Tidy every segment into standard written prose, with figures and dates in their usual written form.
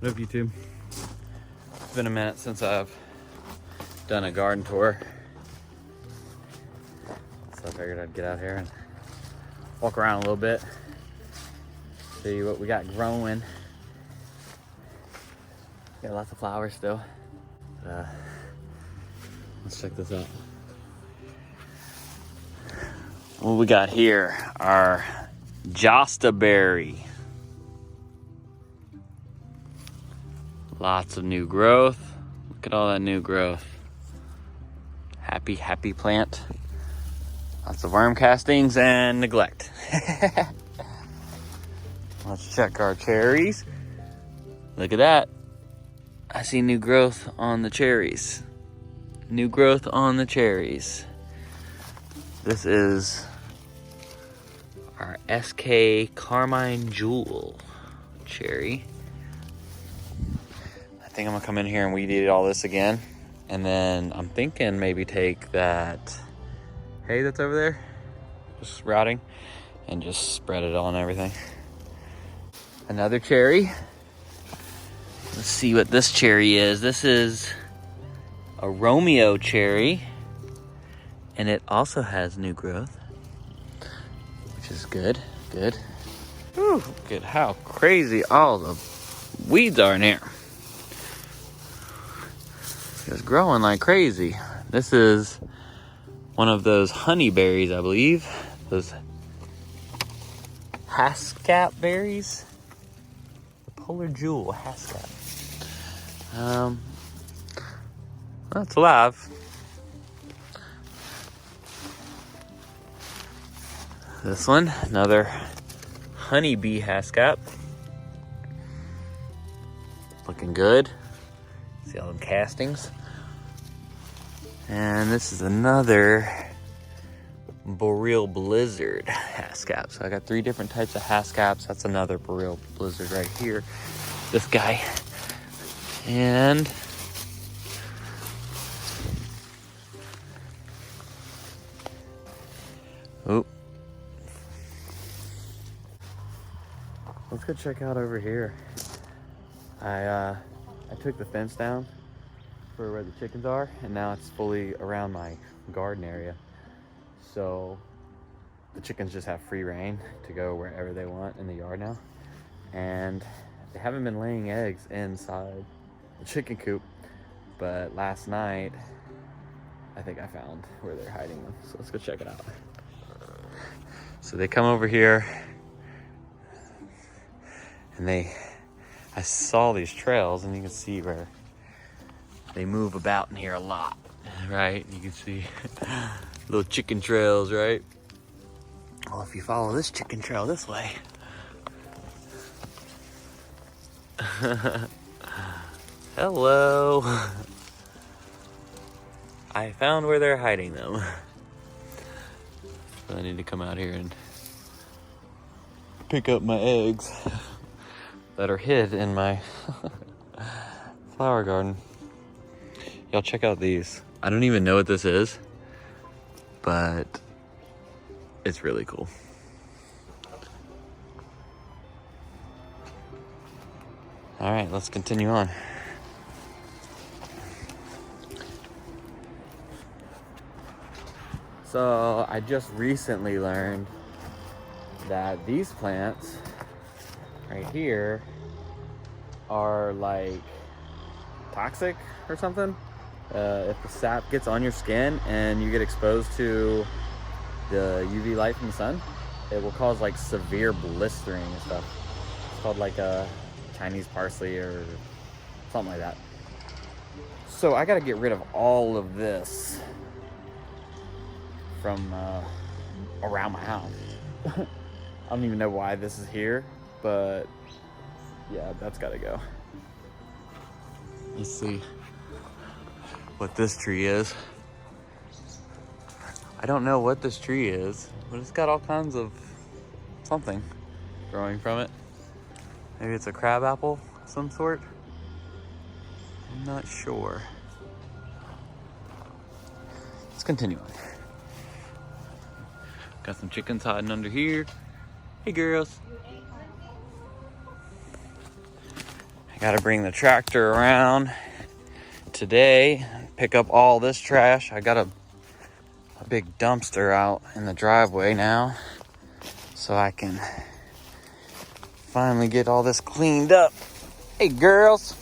What up, YouTube? It's been a minute since I've done a garden tour. So I figured I'd get out here and walk around a little bit. See what we got growing. Got lots of flowers still. Let's check this out. What we got here are Jostaberry. Lots of new growth. Look at all that new growth. Happy, happy plant. Lots of worm castings and neglect. Let's check our cherries. Look at that. I see new growth on the cherries. New growth on the cherries. This is our SK Carmine Jewel cherry. I think I'm gonna come in here and weed eat all this again. And then I'm thinking maybe take that hay that's over there, just sprouting, and just spread it on everything. Another cherry. Let's see what this cherry is. This is a Romeo cherry, and it also has new growth, which is good, good. Whew, look at how crazy all the weeds are in here. It's growing like crazy. This is one of those honeyberries, I believe. Those Haskap berries. The Polar Jewel Haskap. That's alive. This one, another honeybee Haskap. Looking good. See all them castings. And this is another Boreal Blizzard Haskap. So I got 3 different types of Haskaps. That's another Boreal Blizzard right here. This guy. And oh, let's go check out over here. I took the fence down for where the chickens are, and now it's fully around my garden area. So the chickens just have free reign to go wherever they want in the yard now. And they haven't been laying eggs inside the chicken coop, but last night I think I found where they're hiding them. So let's go check it out. So they come over here, and I saw these trails, and you can see where they move about in here a lot, right? You can see little chicken trails, right? Well, if you follow this chicken trail this way, hello. I found where they're hiding them. So I need to come out here and pick up my eggs that are hid in my flower garden. Y'all check out these. I don't even know what this is, but it's really cool. All right, let's continue on. So I just recently learned that these plants right here are like toxic or something. If the sap gets on your skin and you get exposed to the UV light from the sun, it will cause like severe blistering and stuff. It's called like a Chinese parsley or something like that. So I gotta get rid of all of this from around my house. I don't even know why this is here, but yeah, that's gotta go. Let's see what this tree is. I don't know what this tree is, but it's got all kinds of something growing from it. Maybe it's a crabapple of some sort. I'm not sure. Let's continue on. Got some chickens hiding under here. Hey girls. Gotta bring the tractor around today, pick up all this trash. I got a big dumpster out in the driveway now, so I can finally get all this cleaned up. Hey girls,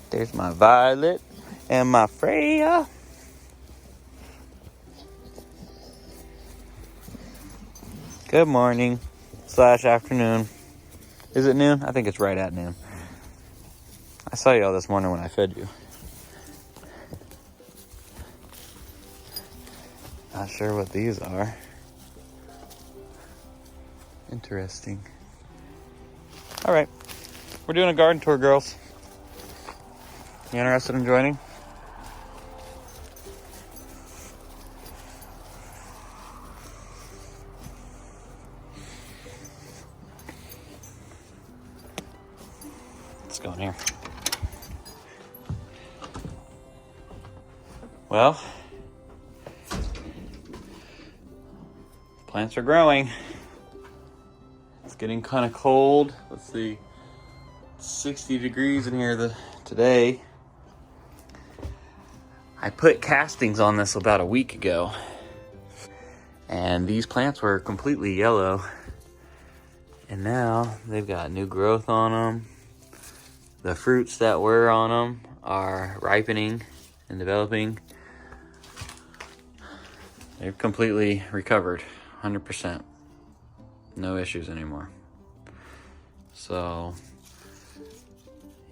there's my Violet and my Freya. Good morning / afternoon. Is it noon? I think it's right at noon. I saw y'all this morning when I fed you. Not sure what these are. Interesting. All right, we're doing a garden tour, girls. You interested in joining? Let's go in here. Well, plants are growing. It's getting kind of cold. Let's see, 60 degrees in here today. I put castings on this about a week ago, and these plants were completely yellow, and now they've got new growth on them. The fruits that were on them are ripening and developing. They've completely recovered, 100%. No issues anymore. So,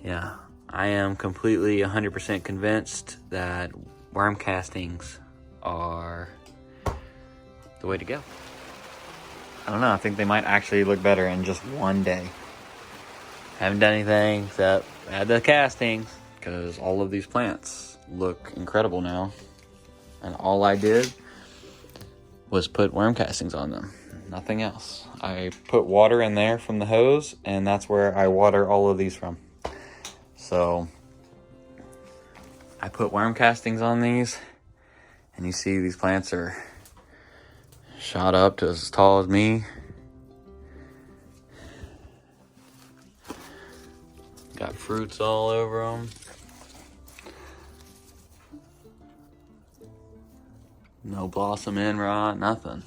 yeah, I am completely 100% convinced that worm castings are the way to go. I don't know, I think they might actually look better in just one day. Haven't done anything except add the castings, because all of these plants look incredible now. And all I did was put worm castings on them. Nothing else. I put water in there from the hose, and that's where I water all of these from. So I put worm castings on these, and you see these plants are shot up to as tall as me. Got fruits all over them. No blossom end rot, nothing.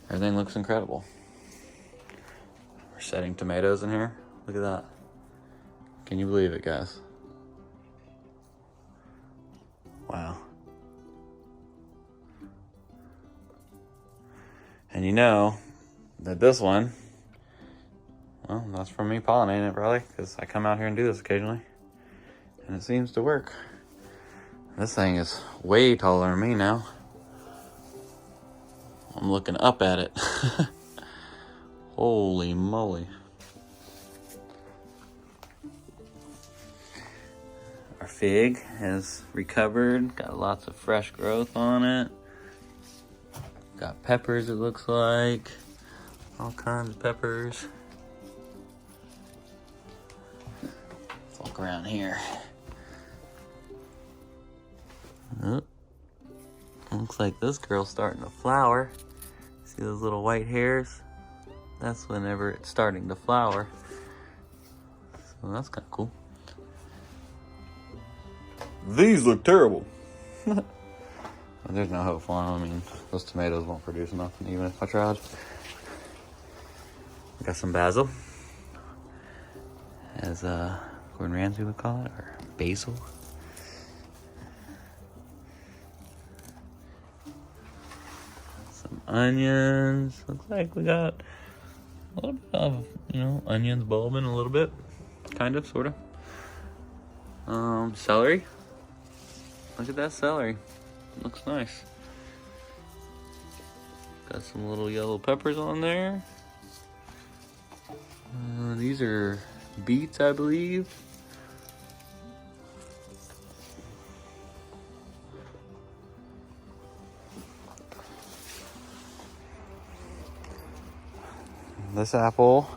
Everything looks incredible. We're setting tomatoes in here. Look at that. Can you believe it, guys? Wow. And you know that this one, well, that's from me pollinating it probably, because I come out here and do this occasionally. And it seems to work. This thing is way taller than me now. I'm looking up at it. Holy moly. Our fig has recovered. Got lots of fresh growth on it. Got peppers, it looks like. All kinds of peppers. Let's walk around here. Oh, looks like this girl's starting to flower. See those little white hairs? That's whenever it's starting to flower. So that's kind of cool. These look terrible. There's no hope for them. I mean, those tomatoes won't produce nothing even if I tried. Got some basil, as Gordon Ramsay would call it, or basil. Some onions. Looks like we got a little bit of, onions bulbing a little bit. Kind of, sort of. Celery. Look at that celery. Looks nice. Got some little yellow peppers on there. These are beets, I believe. This apple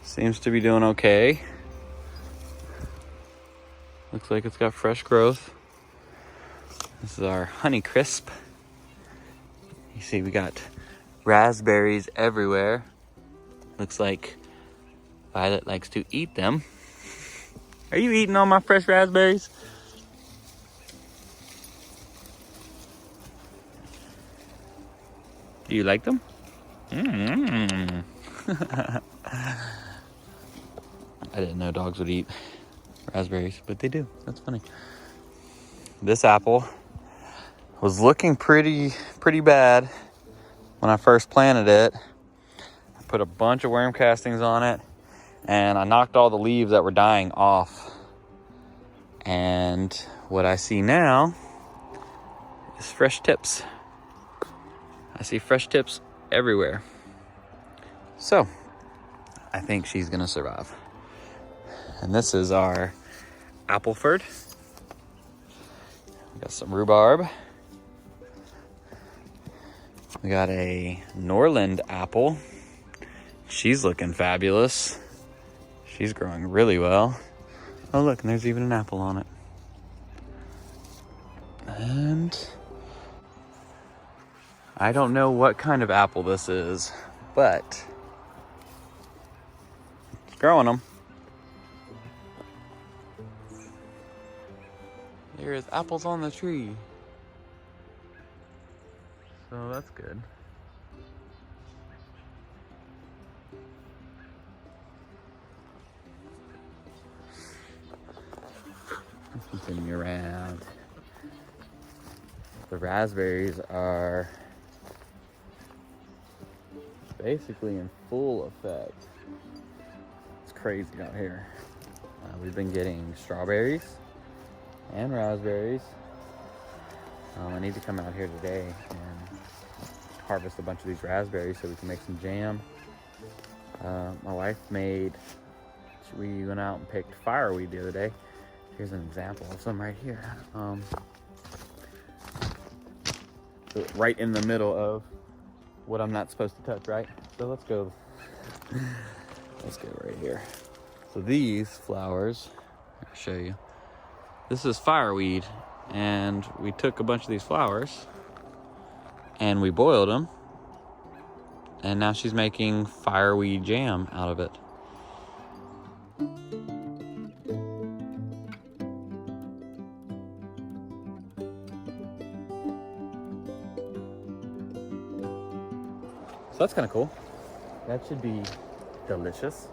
seems to be doing okay. Looks like it's got fresh growth. This is our Honey Crisp. You see we got raspberries everywhere. Looks like Violet likes to eat them. Are you eating all my fresh raspberries? Do you like them? Mm-hmm. I didn't know dogs would eat raspberries, but they do. That's funny. This apple was looking pretty bad when I first planted it. I put a bunch of worm castings on it, and I knocked all the leaves that were dying off. And what I see now is fresh tips. I see fresh tips everywhere. So I think she's gonna survive. And this is our Appleford. We got some rhubarb. We got a Norland apple. She's looking fabulous. She's growing really well. Oh look, and there's even an apple on it. And I don't know what kind of apple this is, but it's growing them. There's apples on the tree. So that's good. Let's continue around. The raspberries are basically in full effect. It's crazy out here. We've been getting strawberries and raspberries. I need to come out here today and harvest a bunch of these raspberries so we can make some jam. My wife we went out and picked fireweed the other day. Here's an example of some right here. So right in the middle of what I'm not supposed to touch, right? So let's go right here. So these flowers, I'll show you. This is fireweed, and we took a bunch of these flowers and we boiled them, and now she's making fireweed jam out of it. So that's kind of cool. That should be delicious.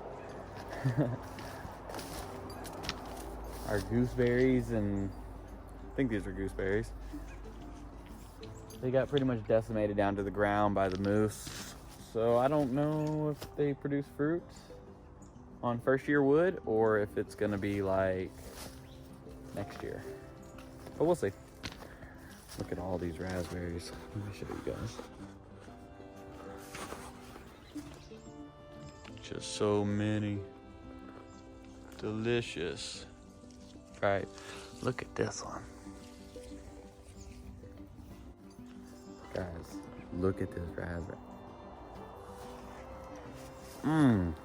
Our gooseberries, and I think these are gooseberries, they got pretty much decimated down to the ground by the moose. So I don't know if they produce fruit on first year wood or if it's gonna be like next year. But we'll see. Look at all these raspberries. Let me show you guys. Just so many. Delicious. Right. Look at this one. Guys, look at this raspberry. Man,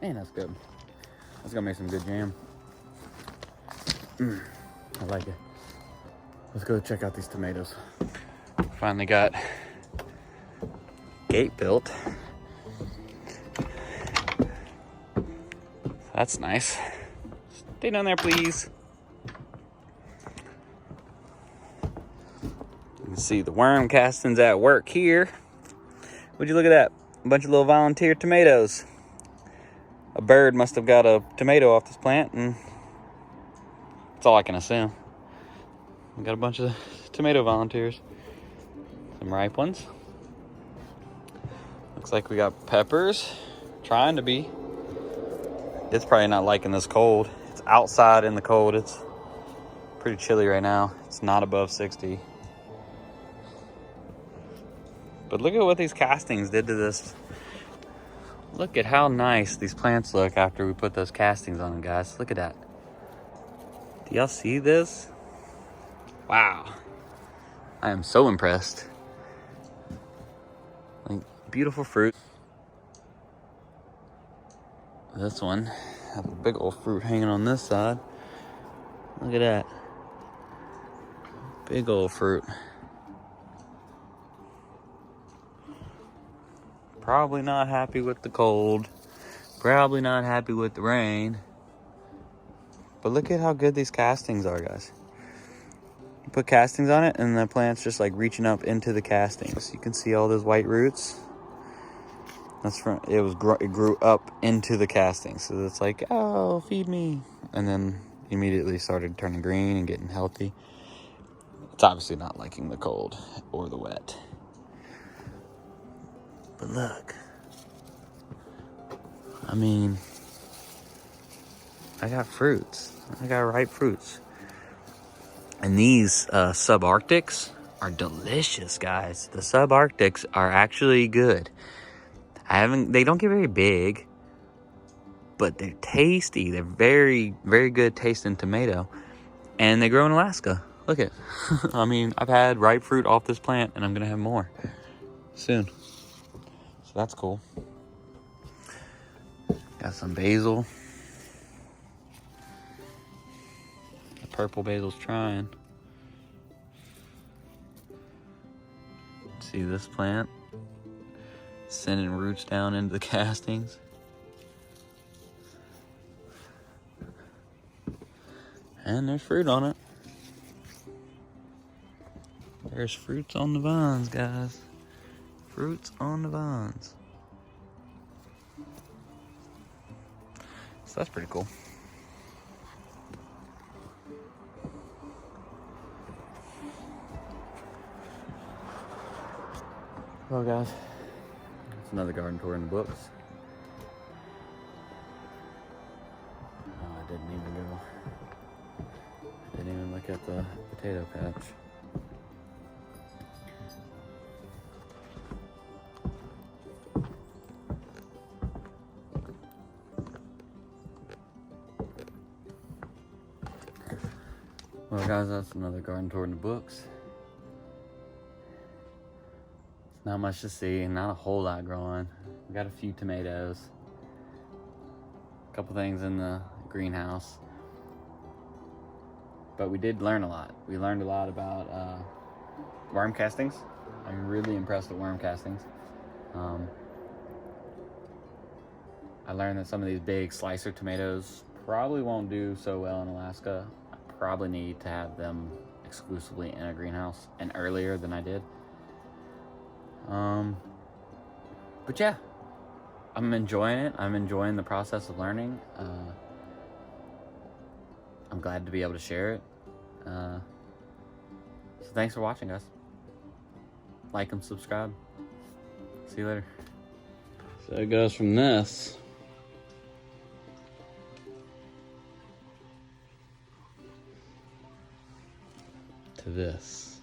that's good. That's gonna make some good jam. I like it. Let's go check out these tomatoes. Finally got gate built. That's nice. Stay down there, please. You can see the worm castings at work here. Would you look at that? A bunch of little volunteer tomatoes. A bird must have got a tomato off this plant, and that's all I can assume. We got a bunch of tomato volunteers. Some ripe ones. Looks like we got peppers. Trying to be. It's probably not liking this cold. It's outside in the cold. It's pretty chilly right now. It's not above 60. But look at what these castings did to this. Look at how nice these plants look after we put those castings on them, guys. Look at that. Do y'all see this? Wow. I am so impressed. Like, beautiful fruit. This one has a big old fruit hanging on this side. Look at that. Big old fruit. Probably not happy with the cold. Probably not happy with the rain. But look at how good these castings are, guys. You put castings on it and the plant's just like reaching up into the castings. You can see all those white roots. That's from, it grew up into the castings. So it's like, oh, feed me. And then immediately started turning green and getting healthy. It's obviously not liking the cold or the wet. But look. I mean, I got fruits. I got ripe fruits. And these subarctics are delicious, guys. The subarctics are actually good. They don't get very big, but they're tasty. They're very, very good tasting tomato. And they grow in Alaska. Look at, I mean, I've had ripe fruit off this plant and I'm gonna have more soon. So that's cool. Got some basil. The purple basil's trying. See this plant? Sending roots down into the castings. And there's fruit on it. There's fruits on the vines, guys. Fruits on the vines. So that's pretty cool. Well, guys, it's another garden tour in the books. Oh, I didn't even look at the potato patch. Well, guys, that's another garden tour in the books. Not much to see, not a whole lot growing. We got a few tomatoes, a couple things in the greenhouse. But we did learn a lot. We learned a lot about worm castings. I'm really impressed with worm castings. I learned that some of these big slicer tomatoes probably won't do so well in Alaska. I probably need to have them exclusively in a greenhouse and earlier than I did. But yeah, I'm enjoying it. I'm enjoying the process of learning. I'm glad to be able to share it. So thanks for watching, guys. Like and subscribe. See you later. So it goes from this to this.